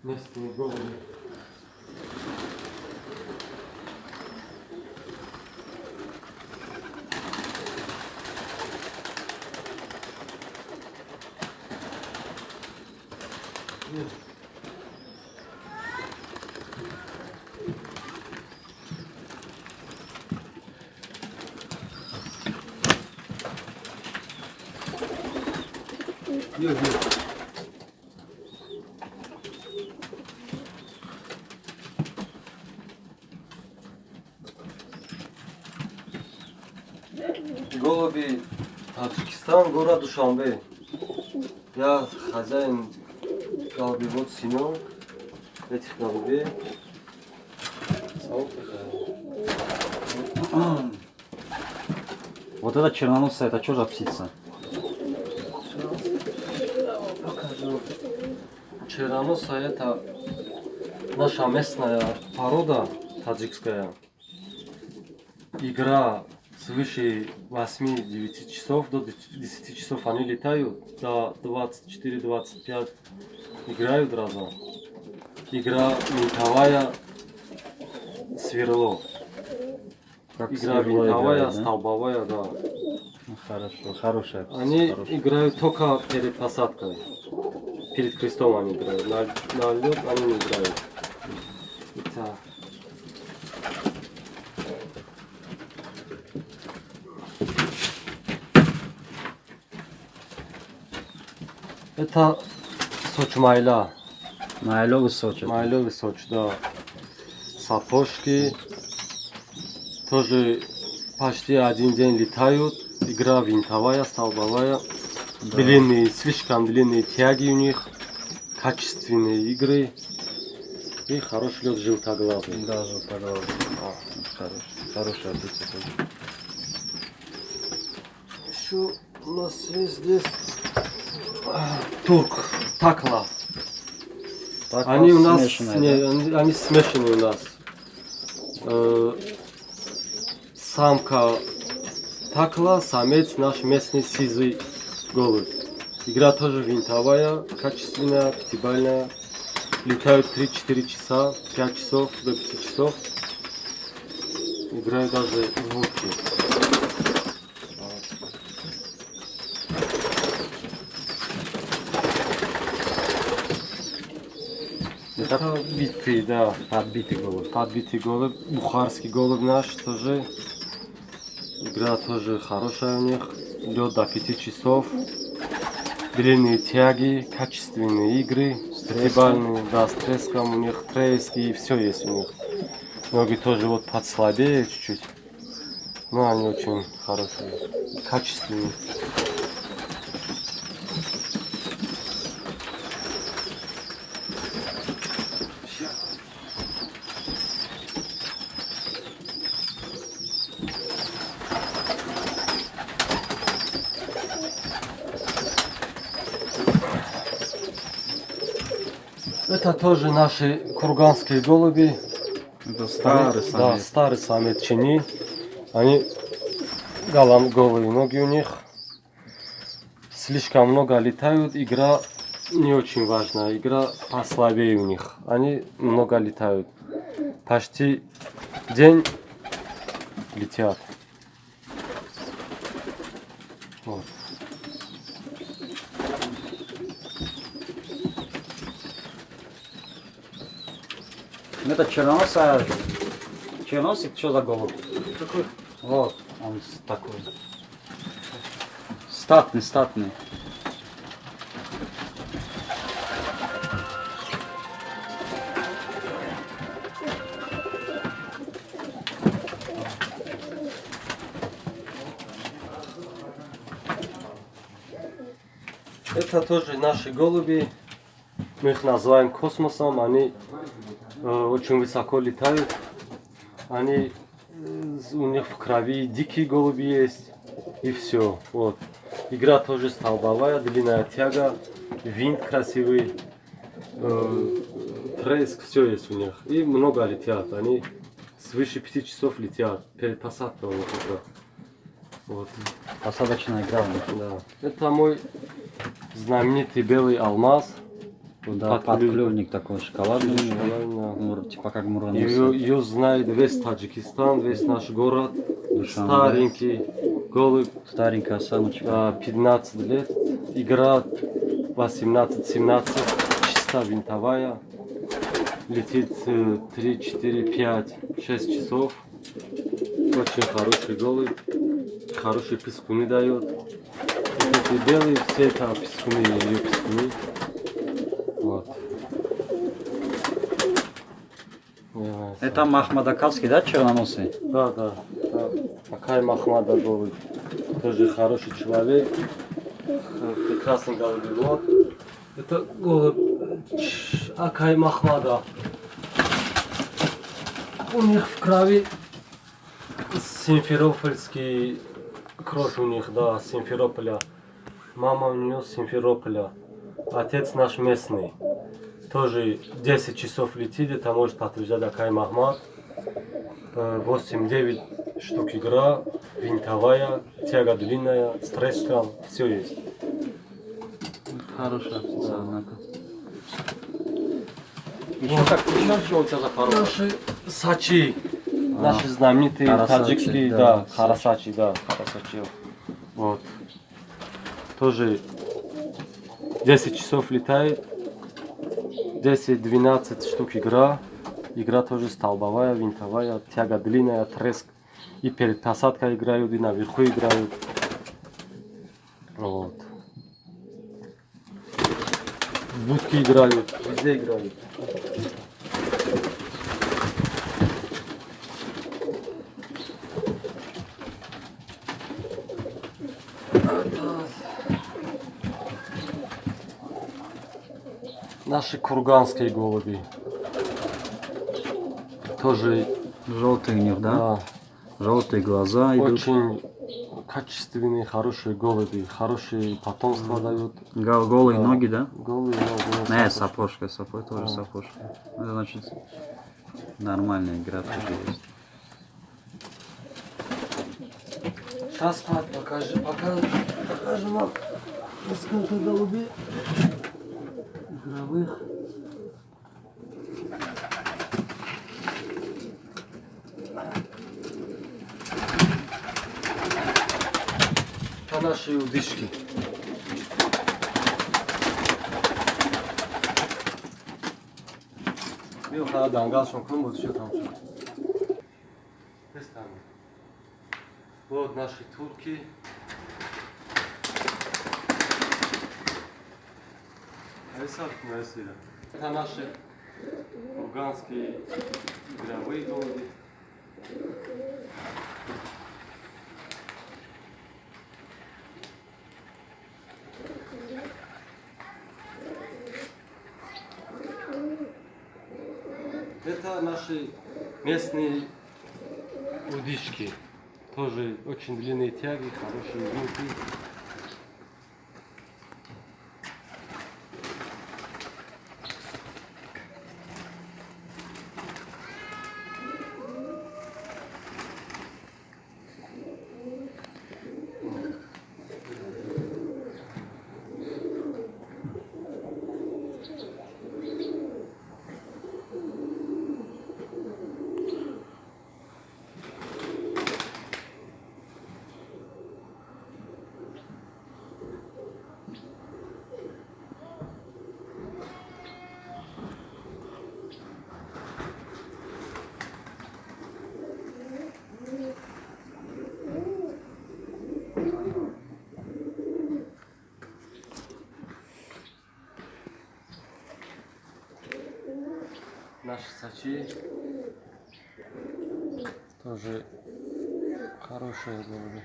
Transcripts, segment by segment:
Местные голуби. Нет. Голуби, Таджикистан, город Душанбе. Я хозяин голубевод Семен, этих голубей. Вот эта черноносая, это что за птица? Покажу. Черноносая — это наша местная порода таджикская. Игра свыше 8-9 часов до 10 часов они летают, до 24-25 играют разом. Игра винтовая, сверло. Как Игра сверло винтовая, играет, да? столбовая, да. Ну, хорошо, хорошая птица. Они хорошая. играют только перед посадкой. Перед крестом они играют. На лед они не играют. Итак. Это Сочмайла. Майловый сочет. Майловый Соч, да. Сапожки. Тоже почти один день летают. Игра винтовая, столбовая. Да. Длинные, слишком длинные тяги у них. Качественные игры. И хороший лед желтоглазый. Да, желтоглазый. Хорошая птица. Еще у нас есть здесь турк, такла. Так, Они у нас смешанная, да? они смешанные у нас. Самка такла, самец наш местный сизый голубь. Игра тоже винтовая, качественная, пятибалльная. Летают 3-4 часа, 5 часов до 5 часов. Играют даже в утки. Это битый, да. Подбитый голубь. Подбитый голубь. Бухарский голубь наш тоже. Игра тоже хорошая у них. Лед до 5 часов. Длинные тяги, качественные игры. Пятибалльные, да, с треском. У них трески и все есть у них. Ноги тоже вот подслабее чуть-чуть. Но они очень хорошие. Качественные. Это тоже наши курганские голуби. Это старый Да, самец. старый самец чини. Они голые ноги у них. Слишком много летают. Игра не очень важная. Игра послабее у них. Они много летают. Почти день летят. Вот. Это черноносая. Черноносик, что за голубь? Такой Вот, он такой. Статный. это тоже наши голуби. мы их называем космосом, они очень высоко летают. Они, у них в крови дикие голуби есть, и все. Вот. Игра тоже столбовая, длинная тяга, винт красивый, треск, все есть у них. И много летят, они свыше 5 часов летят, перед посадкой у них утро. Вот. Посадочная игра у них. Да. Это мой знаменитый белый алмаз. Да, подклевник такой шоколадный. Шоколадный. Типа как муранос. Ее знает весь Таджикистан, весь наш город. Душанбе. Старенький голубь, Старенькая самочка. 15 лет. Игра 18-17, чисто винтовая. Летит 3, 4, 5, 6 часов. Очень хороший голубь. Хорошие пискуны дает. Эти белые, все это пискуны, ее пискуны. Вот. Это махмадакавский, да, черноносый? Да. Акай Махмада голубь. Тоже хороший человек. Прекрасный голубевод. Это голубь Акай Махмада. У них в крови симферопольский кровь у них, да, с Симферополя. Мама у нее с Симферополя. Отец наш местный. Тоже 10 часов летит, это может подтверждать Акай Махмад. 8-9 штук игра, винтовая, тяга длинная, с треском, все есть. Хорошая птица, однако. Еще что у тебя за порода? Наши сачи, наши знаменитые харасачи, таджикские, да, да, харасачи, да, харасачи. Вот. Тоже 10 часов летает, 10-12 штук игра. Игра тоже столбовая, винтовая, тяга длинная, треск. И перед посадкой играют, и наверху играют. Вот. В будке играют, везде играют. Наши курганские голуби. Тоже Желтые у них, да? да, Желтые глаза идут. очень качественные, хорошие голуби, хорошие потомства дают. Голые Да. ноги, да? Голые ноги. Не, сапожка тоже Да. сапожка. Это значит нормальная игра тоже есть. Сейчас покажем вам несколько голубей игровых. Это наши удочки. Бил хада ангашон ком вот что там. Вот наши турки. Это наши курганские игровые голуби. Это наши местные удочки. Тоже очень длинные тяги, хорошие винты. Наши сачи тоже хорошие голуби.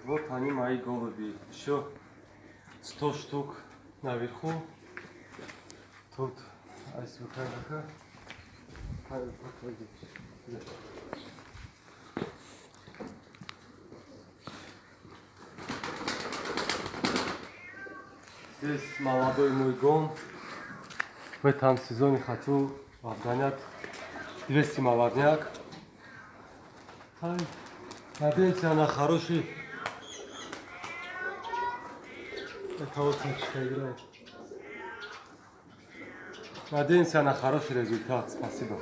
Вот они, мои голуби. Еще 100 штук наверху. Тут айсвыкагаха. Здесь молодой мой гон. В этом сезоне хочу обгонять 200 молодняк. Надеемся на хороший. Это очень играет. Надеемся на хороший результат. Спасибо.